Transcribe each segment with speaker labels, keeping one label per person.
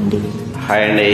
Speaker 1: అండి.
Speaker 2: హాయ్ అండి.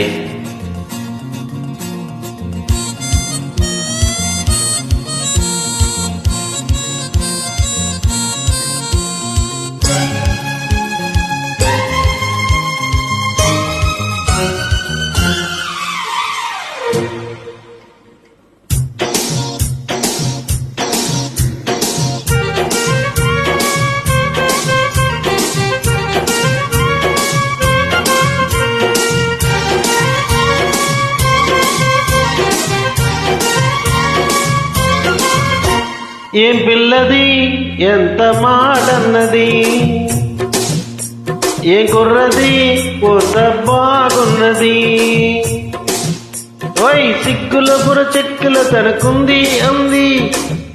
Speaker 2: ఏం పిల్లది ఎంత మాటన్నది, ఏం కుర్రది పూత బాగున్నది. ఓయ్ సిక్కుల బుర చెక్కుల తనకుంది అంది,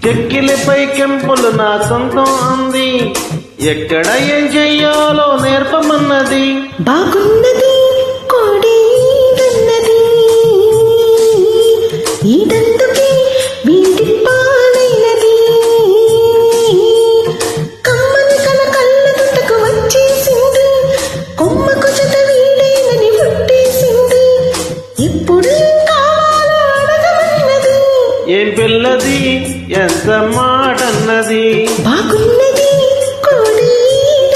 Speaker 2: చెక్కిలిపై కెంపులు నా సొంతం అంది. ఎక్కడ ఏం చెయ్యాలో నేర్పమన్నది.
Speaker 1: బాగున్నది కోడి అన్నది, ఈడందుకే వీడి పాలైనది. కమ్మని కల కళ్ళదుటకు వచ్చేసింది, కొమ్మకు చెత వీడేనని పుట్టేసింది. ఇప్పుడు కావాలో అడగమన్నది.
Speaker 2: ఏం పిల్లది ఎంత మాటన్నది,
Speaker 1: బాగున్నది కోడి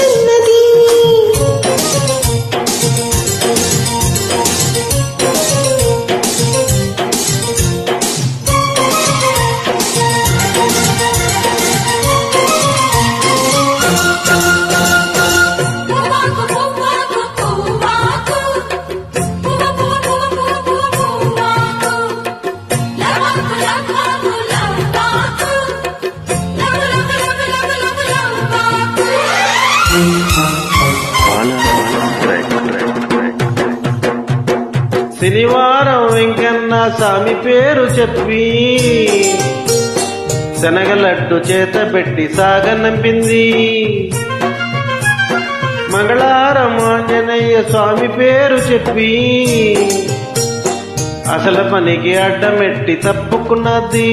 Speaker 1: అన్నది.
Speaker 2: శనివారం వెంకన్న స్వామి పేరు చెప్పి శనగలడ్డు చేత పెట్టి సాగనంపింది. మంగళవారం ఆంజనేయ స్వామి పేరు చెప్పి అసలు పనికి అడ్డమెట్టి తప్పుకున్నది.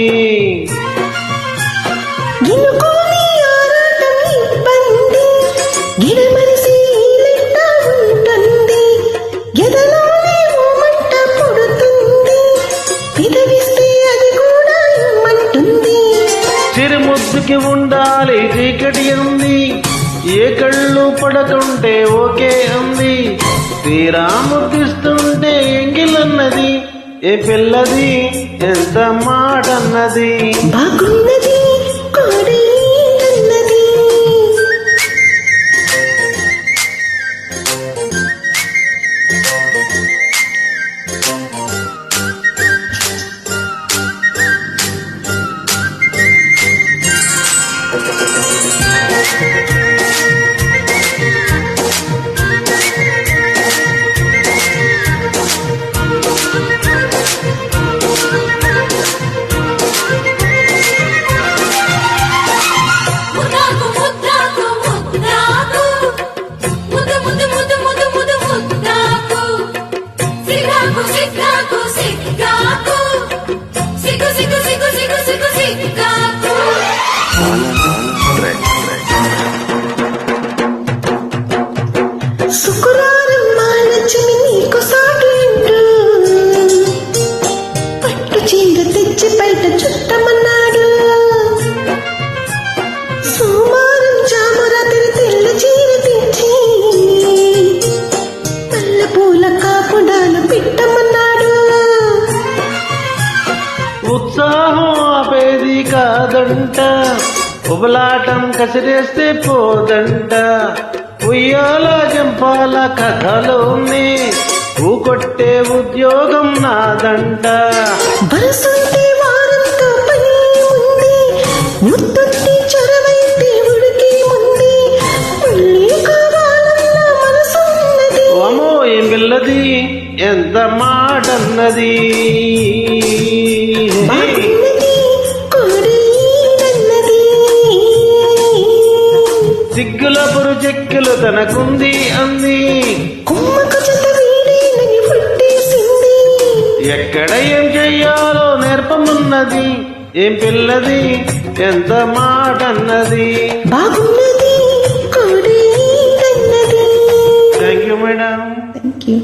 Speaker 2: చిరుముద్దుకి ఉండాలి చీకటి ఉంది, ఏ కళ్ళు పడకుంటే ఓకే అంది. శ్రీరాముద్దిస్తుంటే ఎంగిలన్నది. ఏ పిల్లది ఎంత మాటన్నది,
Speaker 1: బాగున్నది కోడి అన్నది. శుక్రవారం మహాలక్ష్మి నీకు సాటింటూ పట్టు చీర తెచ్చి బయట చుట్టమన్నాడు. సోమవారం జామరాత్రి తెల్ల చీర తెచ్చి పల్ల పూల కాపుడాలు పెట్టమన్నాడు.
Speaker 2: ఉత్సాహం ఆపేది కాదంట, ఉబలాటం కసిరేస్తే పోదంట. ఉయ్యాల జంపాల కథలోనే ఊకొట్టే ఉద్యోగం నాదంట.
Speaker 1: బరసంటే వారంతో పని ఉంది, ముత్తొట్టి చొరవైతే ఉడికి ఉంది. మళ్ళీ కావాలన్న మనసున్నది.
Speaker 2: అమ్మో ఏం పిల్లది ఎంత మాటన్నది, సిగ్గుల బురు చెక్కులు తనకుంది అంది. ఎక్కడ ఏం చెయ్యాలో నేర్పమున్నది. ఏం పిల్లది ఎంత మాటన్నది,
Speaker 1: బాగున్నది కోడి అన్నది.
Speaker 2: Thank you madam.
Speaker 1: Thank you.